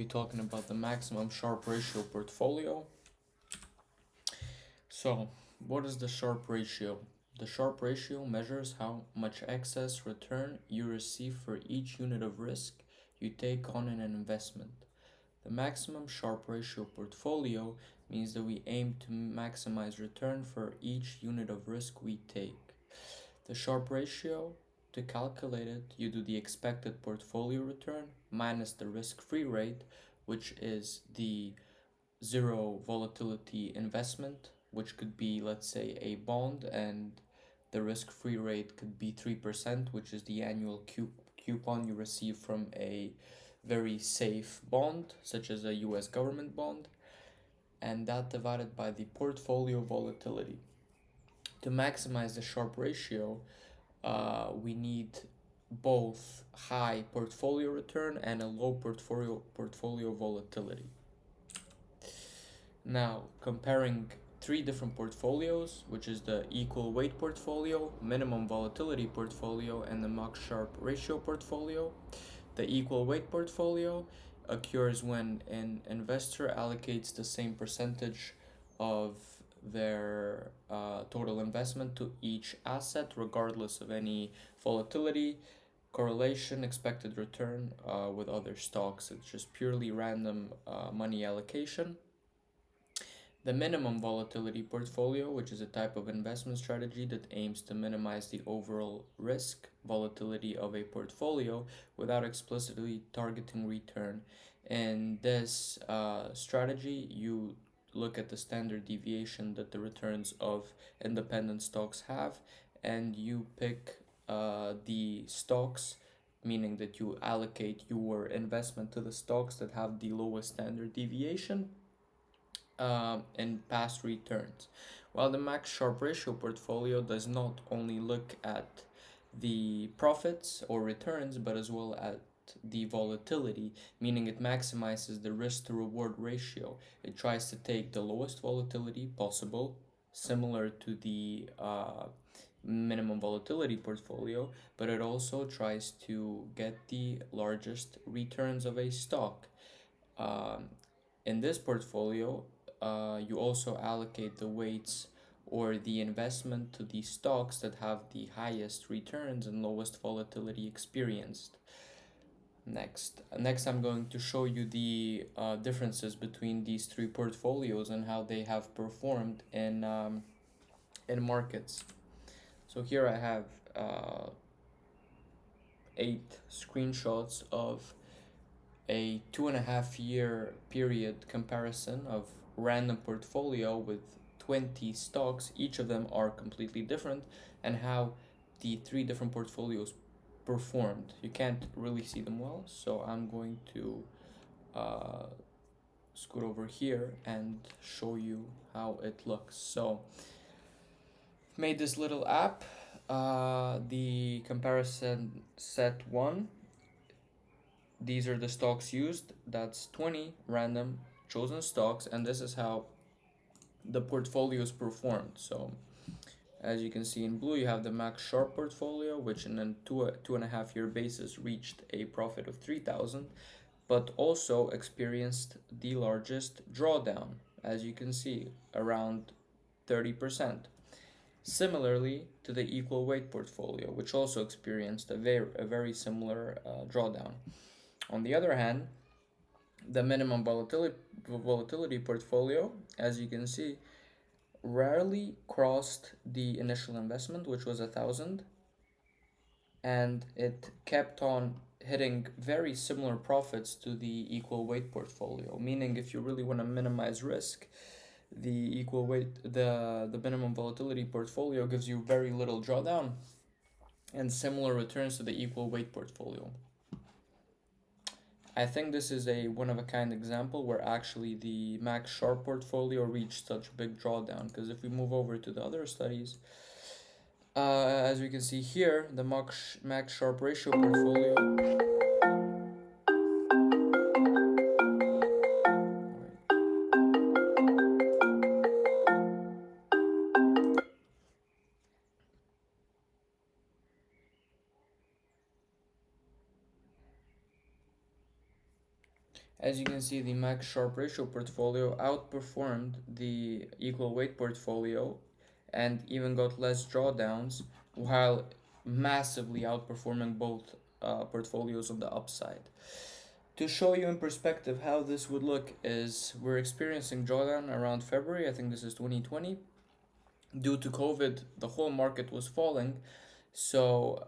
be talking about the maximum Sharpe ratio portfolio. So, what is the Sharpe ratio? The Sharpe ratio measures how much excess return you receive for each unit of risk you take on in an investment. The maximum Sharpe ratio portfolio means that we aim to maximize return for each unit of risk we take. The Sharpe ratio, to calculate it, you do the expected portfolio return minus the risk-free rate, which is the zero volatility investment, which could be, let's say, a bond, and the risk-free rate could be 3%, which is the annual coupon you receive from a very safe bond, such as a US government bond, and that divided by the portfolio volatility. To maximize the Sharpe ratio, we need both high portfolio return and a low portfolio volatility. Now, comparing three different portfolios, which is the equal weight portfolio, minimum volatility portfolio, and the max Sharpe ratio portfolio. The equal weight portfolio occurs when an investor allocates the same percentage of their total investment to each asset, regardless of any volatility, correlation, expected return with other stocks. It's just purely random money allocation. The minimum volatility portfolio, which is a type of investment strategy that aims to minimize the overall risk volatility of a portfolio without explicitly targeting return. In this strategy, you look at the standard deviation that the returns of independent stocks have, and you pick the stocks, meaning that you allocate your investment to the stocks that have the lowest standard deviation in past returns. While the max Sharpe ratio portfolio does not only look at the profits or returns, but as well at the volatility, meaning it maximizes the risk to reward ratio. It tries to take the lowest volatility possible, similar to the minimum volatility portfolio, but it also tries to get the largest returns of a stock. In this portfolio, you also allocate the weights or the investment to the stocks that have the highest returns and lowest volatility experienced. Next, I'm going to show you the differences between these three portfolios and how they have performed in markets. So here I have 8 screenshots of a 2.5-year period comparison of random portfolio with 20 stocks. Each of them are completely different, and how the 3 different portfolios performed. You can't really see them well, so I'm going to scoot over here and show you how it looks. So I've made this little app, the comparison set 1. These are the stocks used. That's 20 random chosen stocks, and this is how the portfolios performed. So as you can see in blue, you have the max Sharpe portfolio, which in a 2.5-year basis reached a profit of 3,000, but also experienced the largest drawdown, as you can see, around 30%. Similarly to the equal weight portfolio, which also experienced a very similar drawdown. On the other hand, the minimum volatility portfolio, as you can see, rarely crossed the initial investment, which was 1,000, and it kept on hitting very similar profits to the equal weight portfolio. Meaning, if you really want to minimize risk, the equal weight, the minimum volatility portfolio gives you very little drawdown and similar returns to the equal weight portfolio. I think this is a one-of-a-kind example where actually the max Sharpe portfolio reached such a big drawdown, because if we move over to the other studies, as we can see here, the max Sharpe ratio portfolio As you can see, the max Sharpe ratio portfolio outperformed the equal weight portfolio and even got less drawdowns while massively outperforming both portfolios on the upside. To show you in perspective how this would look is we're experiencing drawdown around February. I think this is 2020. Due to COVID, the whole market was falling. So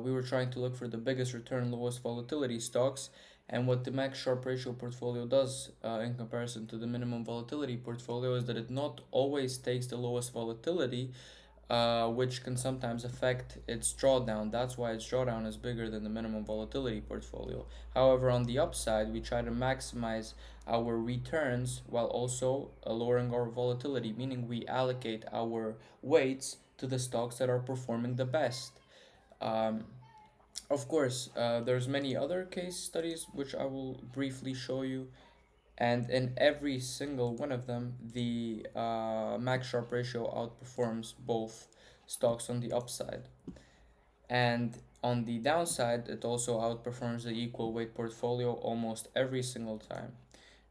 we were trying to look for the biggest return, lowest volatility stocks. And what the max Sharpe ratio portfolio does in comparison to the minimum volatility portfolio is that it not always takes the lowest volatility, which can sometimes affect its drawdown. That's why its drawdown is bigger than the minimum volatility portfolio. However, on the upside, we try to maximize our returns while also lowering our volatility, meaning we allocate our weights to the stocks that are performing the best. Um, of course, there's many other case studies which I will briefly show you, and in every single one of them, the max Sharpe ratio outperforms both stocks on the upside. And on the downside, it also outperforms the equal weight portfolio almost every single time,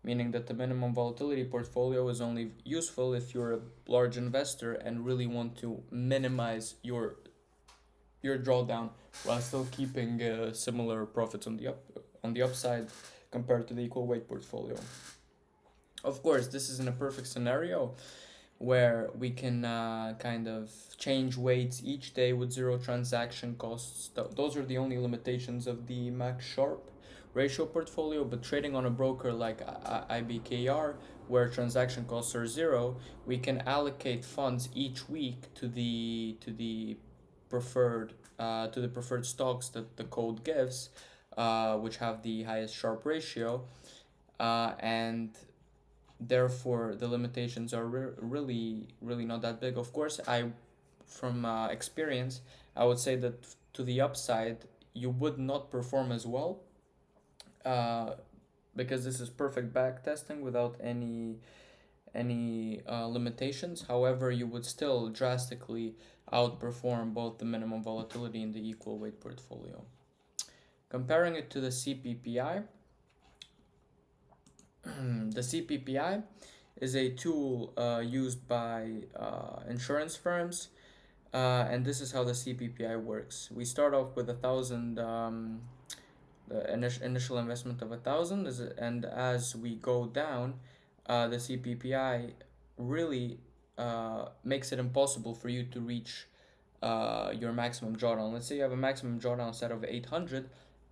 meaning that the minimum volatility portfolio is only useful if you're a large investor and really want to minimize your drawdown while still keeping similar profits on the upside compared to the equal weight portfolio. Of course, this is in a perfect scenario where we can kind of change weights each day with zero transaction costs. Those are the only limitations of the max Sharpe ratio portfolio, but trading on a broker like IBKR, where transaction costs are zero, we can allocate funds each week to the preferred stocks that the code gives, which have the highest Sharpe ratio, and therefore the limitations are really not that big. Of course, from experience, I would say that to the upside you would not perform as well, uh, because this is perfect back testing without any limitations. However, you would still drastically outperform both the minimum volatility and the equal weight portfolio. Comparing it to the CPPI, the CPPI is a tool used by insurance firms, and this is how the CPPI works. We start off with 1,000, the initial investment of 1,000, and as we go down, the CPPI really makes it impossible for you to reach your maximum drawdown. Let's say you have a maximum drawdown set of 800.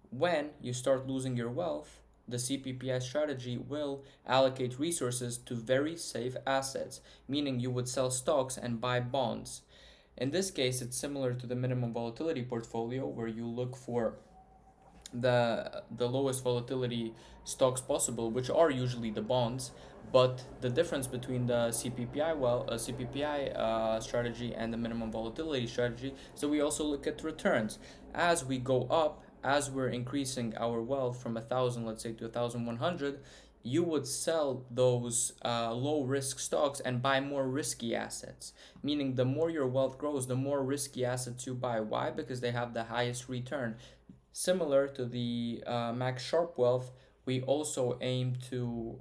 When you start losing your wealth, the CPPI strategy will allocate resources to very safe assets, meaning you would sell stocks and buy bonds. In this case, it's similar to the minimum volatility portfolio, where you look for the lowest volatility stocks possible, which are usually the bonds. But the difference between the CPPI strategy and the minimum volatility strategy is that we also look at returns. As we go up, as we're increasing our wealth from 1,000, let's say, to 1,100, you would sell those low risk stocks and buy more risky assets. Meaning, the more your wealth grows, the more risky assets you buy. Why? Because they have the highest return. Similar to the max Sharpe wealth, we also aim to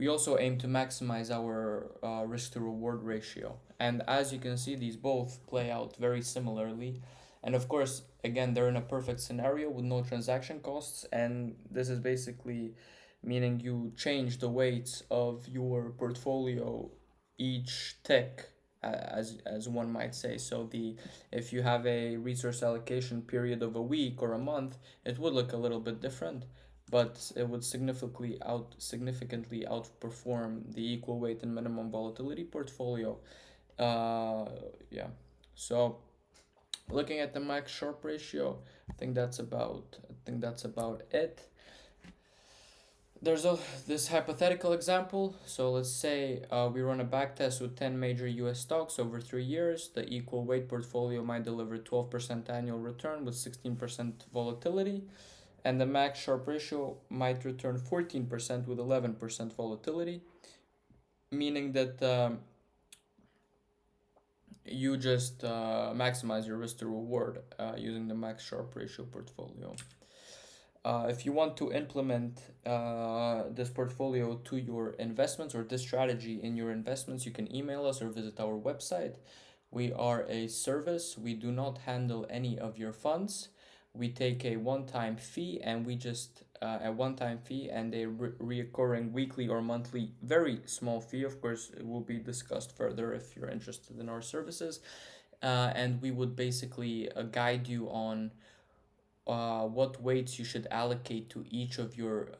maximize our risk to reward ratio. And as you can see, these both play out very similarly. And of course, again, they're in a perfect scenario with no transaction costs. And this is basically meaning you change the weights of your portfolio each tick, as one might say. So the if you have a resource allocation period of a week or a month, it would look a little bit different, but it would significantly outperform the equal weight and minimum volatility portfolio. Uh, yeah. So looking at the max Sharpe ratio, I think that's about it. There's this hypothetical example. So let's say we run a back test with 10 major US stocks over 3 years. The equal weight portfolio might deliver 12% annual return with 16% volatility, and the max Sharpe ratio might return 14% with 11% volatility, meaning that you just maximize your risk to reward using the max Sharpe ratio portfolio. If you want to implement this portfolio to your investments or this strategy in your investments, you can email us or visit our website. We are a service. We do not handle any of your funds. We take a one-time fee, and we just a one-time fee and a recurring weekly or monthly very small fee. Of course, it will be discussed further if you're interested in our services. And we would basically guide you on what weights you should allocate to each of your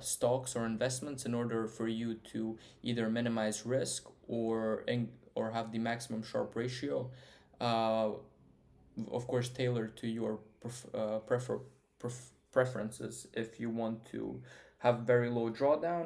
stocks or investments in order for you to either minimize risk or have the maximum Sharpe ratio. Uh, of course, tailored to your preferences. If you want to have very low drawdown